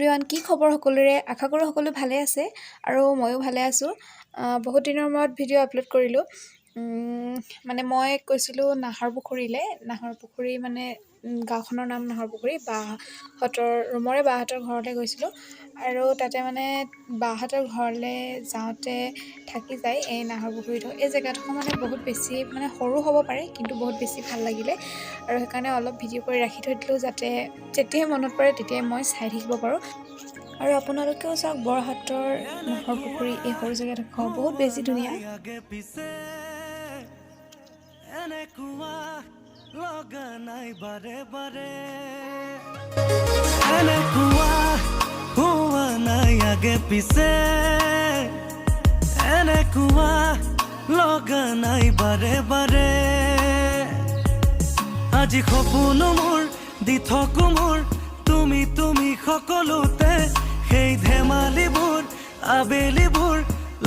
Everyone, কি খবৰ সকলোৰে? আশা কৰোঁ সকলো ভালে আছে আৰু ময়ো ভালে আছোঁ। বহুত দিনৰ মূৰত ভিডিঅ' আপলোড কৰিলোঁ। মানে মই গৈছিলোঁ নাহৰপুখুৰীলৈ। নাহৰপুখুৰী মানে গাঁওখনৰ নাম নাহৰপুখুৰী। বাহঁতৰ ঘৰলৈ গৈছিলোঁ আৰু তাতে মানে বাহঁতৰ ঘৰলৈ যাওঁতে থাকি যায় এই নাহৰপুখুৰীটো। এই জেগাডোখৰ মানে বহুত বেছি মানে সৰু হ'ব পাৰে, কিন্তু বহুত বেছি ভাল লাগিলে আৰু সেইকাৰণে অলপ ভিডিঅ' কৰি ৰাখি থৈ দিলোঁ, যাতে যেতিয়াই মনত পৰে তেতিয়াই মই চাই থাকিব পাৰোঁ। আৰু আপোনালোকেও চাওক, বৰহাটৰ নাহৰপুখুৰী এই সৰু জেগাডোখৰ বহুত বেছি ধুনীয়া। আজি সপোন মোৰ দি থকো মোৰ তুমি তুমি সকলোতে, সেই ধেমালিবোৰ আবেলিবোৰ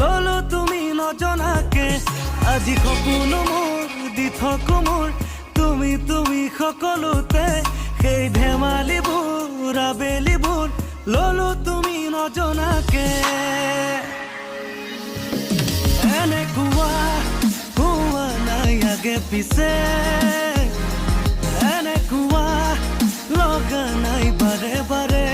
ললো তুমি নজনাকে। আজি সপোন মোৰ দি থকো মোৰ তুমি তুমি সকলোতে, সেই ধেমালিবোৰ আবেলিবোৰ ললো তুমি নজনাকে। এনেকুৱা হোৱা নাই আগে পিছে, এনেকুৱা লগা নাই বাৰে বাৰে।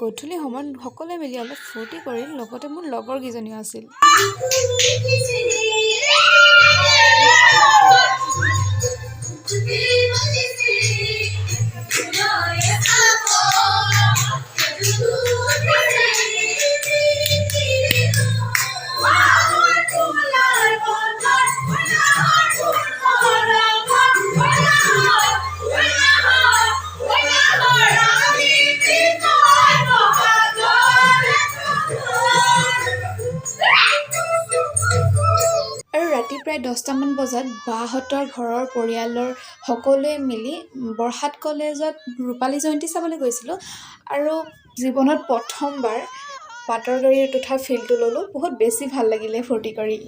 গধূলি সময়ত সকলোৱে মিলি অলপ ফূৰ্তি কৰিল, লগতে মোৰ লগৰ কেইজনীও আছিল। প্ৰায় 10টামান বজাত বাহঁতৰ ঘৰৰ পৰিয়ালৰ সকলোৱে মিলি বৰহাট কলেজত ৰূপালী জয়ন্তী চাবলৈ গৈছিলোঁ আৰু জীৱনত প্ৰথমবাৰ পাটৰ গাড়ীত উঠা ফিল্ডটো ল'লোঁ। বহুত বেছি ভাল লাগিলে ফূৰ্তি কৰি।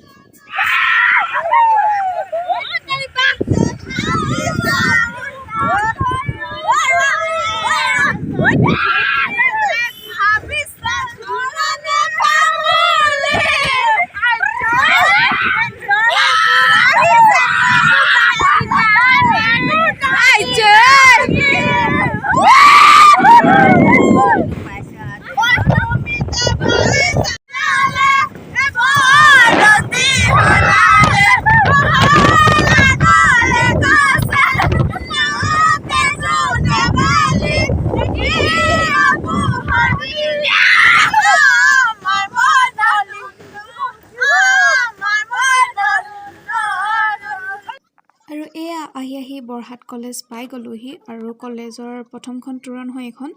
আৰু এয়া আহি বৰহাট কলেজ পাই গ'লোহি আৰু কলেজৰ প্ৰথমখন তোৰণ হয় এখন।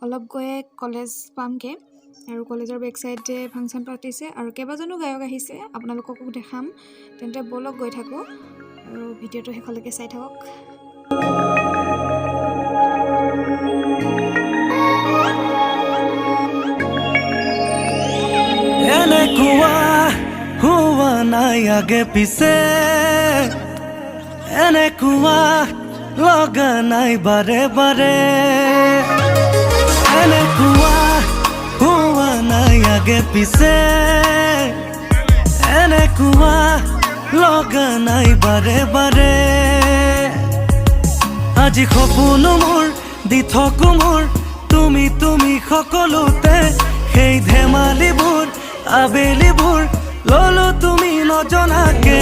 অলপ গৈয়ে কলেজ পামগৈ আৰু কলেজৰ বেক চাইডে ফাংচন পাতিছে আৰু কেইবাজনো গায়ক আহিছে, আপোনালোককো দেখাম। তেন্তে ব'লক গৈ থাকোঁ আৰু ভিডিঅ'টো শেষলৈকে চাই থাকক। এনেকুৱা হোৱা নাই আগে পিছে, এনেকুৱা লগা নাই বাৰে বাৰে। এনেকুৱা হোৱা নাই আগে পিছে, এনেকুৱা লগা নাই বাৰে বাৰে। আজি সপোন মোৰ দি থকো মোৰ তুমি তুমি সকলোতে, সেই ধেমালিবোৰ আবেলিবোৰ ললো তুমি নজনাকে।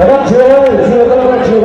এবার ছেলে ভালো ছেলে নাচিব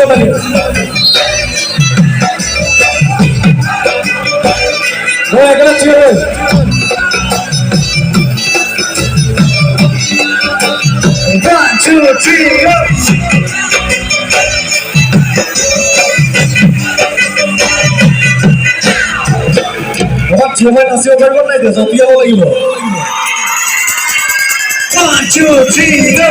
লাগিব মই একেবাৰে থিয় হৈ One, two, three, go! ছেলে নাচিব পাৰিব নাই জঁপিয়াব লাগিব 1, 2, 3, go!